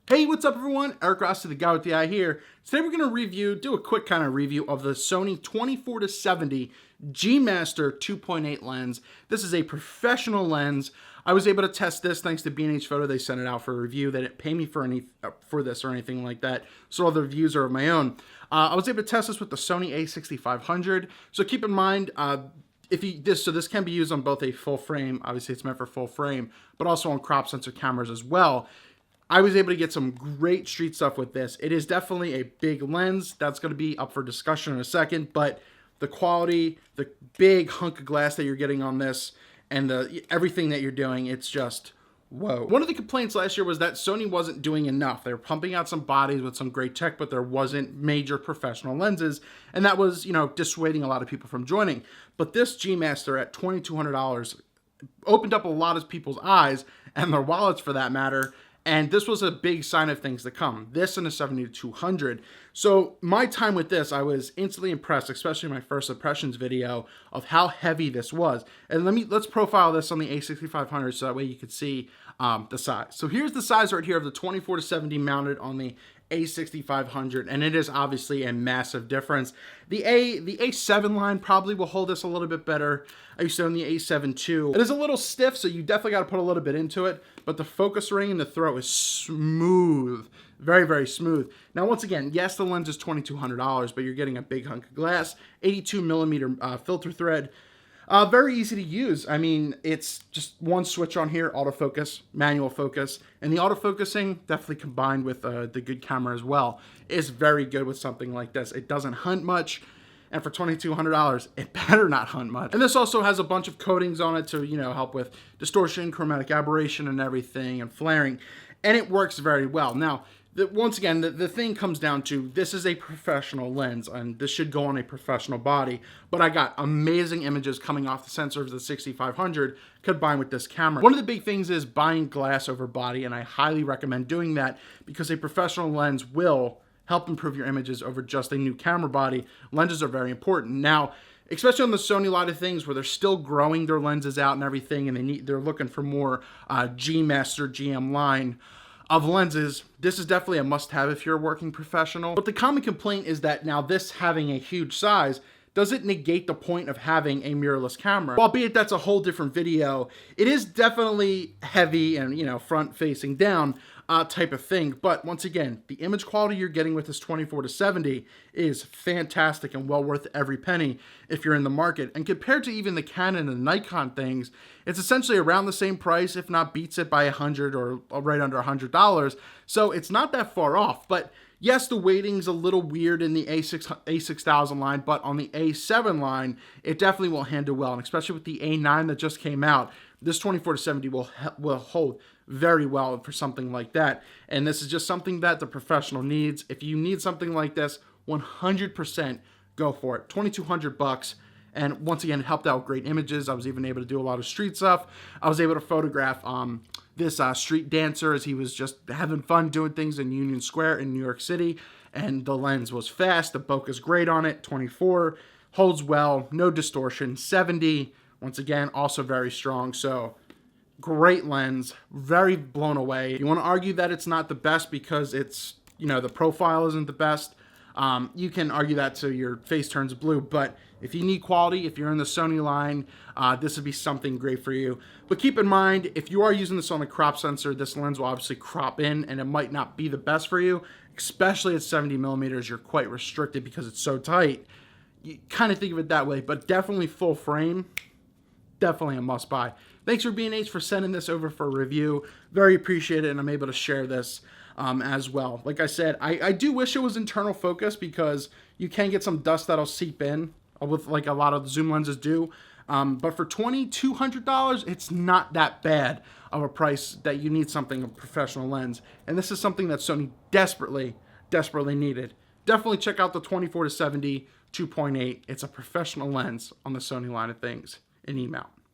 Hey, what's up everyone? Eric Rossi, the guy with the eye here. Today we're going to do a quick kind of review of the Sony 24-70 G Master 2.8 lens. This is a professional lens. I was able to test this thanks to B&H Photo. They sent it out for a review. They didn't pay me for this or anything like that, so all the reviews are of my own. I was able to test this with the Sony a6500. So keep in mind, this can be used on both a full frame, obviously it's meant for full frame, but also on crop sensor cameras as well. I was able to get some great street stuff with this. It is definitely a big lens. That's going to be up for discussion in a second, but the quality, the big hunk of glass that you're getting on this, and everything that you're doing, it's just, whoa. One of the complaints last year was that Sony wasn't doing enough. They were pumping out some bodies with some great tech, but there wasn't major professional lenses, and that was, dissuading a lot of people from joining. But this G Master at $2,200 opened up a lot of people's eyes, and their wallets for that matter. And this was a big sign of things to come. This and the 70-200. So my time with this, I was instantly impressed, especially my first impressions video of how heavy this was. And let's profile this on the a6500 so that way you can see the size. So here's the size right here of the 24-70 mounted on the a6500, and it is obviously a massive difference. The A7 line probably will hold this a little bit better. I used to own the A7 II. It is a little stiff, so you definitely got to put a little bit into it, but the focus ring and the throw is smooth. Very, very smooth. Now, once again, yes, the lens is $2,200, but you're getting a big hunk of glass, 82 millimeter filter thread. Very easy to use. I mean, it's just one switch on here, autofocus, manual focus, and the autofocusing, definitely combined with the good camera as well, is very good with something like this. It doesn't hunt much, and for $2,200, it better not hunt much. And this also has a bunch of coatings on it to, help with distortion, chromatic aberration, and everything, and flaring, and it works very well. Now, once again, the thing comes down to, this is a professional lens, and this should go on a professional body, but I got amazing images coming off the sensor of the 6500 combined with this camera. One of the big things is buying glass over body, and I highly recommend doing that because a professional lens will help improve your images over just a new camera body. Lenses are very important. Now, especially on the Sony line of things where they're still growing their lenses out and everything, and they're looking for more G Master, GM line of lenses, this is definitely a must-have if you're a working professional. But the common complaint is that now this having a huge size doesn't negate the point of having a mirrorless camera. Albeit that's a whole different video. It is definitely heavy and, front facing down type of thing. But once again, the image quality you're getting with this 24-70 is fantastic and well worth every penny if you're in the market. And compared to even the Canon and Nikon things, it's essentially around the same price, if not beats it by $100 or right under $100. So it's not that far off, but yes, the weighting's a little weird in the A6000 line, but on the A7 line, it definitely will handle well, and especially with the A9 that just came out, this 24-70 will hold very well for something like that. And this is just something that the professional needs. If you need something like this, 100% go for it. $2,200. And once again, it helped out with great images. I was even able to do a lot of street stuff. I was able to photograph this street dancer as he was just having fun doing things in Union Square in New York City. And the lens was fast. The bokeh's great on it. 24, holds well, no distortion. 70, once again, also very strong. So great lens, very blown away. You want to argue that it's not the best because it's, the profile isn't the best. You can argue that till your face turns blue, but if you need quality, if you're in the Sony line, this would be something great for you. But keep in mind, if you are using this on the crop sensor, this lens will obviously crop in and it might not be the best for you, especially at 70 millimeters. You're quite restricted because it's so tight. You kind of think of it that way, but definitely full frame, definitely a must buy. Thanks for B&H for sending this over for a review. Very appreciated, and I'm able to share this as well. Like I said, I do wish it was internal focus because you can get some dust that'll seep in with like a lot of the zoom lenses do. But for $2,200, it's not that bad of a price that you need something, a professional lens. And this is something that Sony desperately needed. Definitely check out the 24-70 2.8. It's a professional lens on the Sony line of things in email.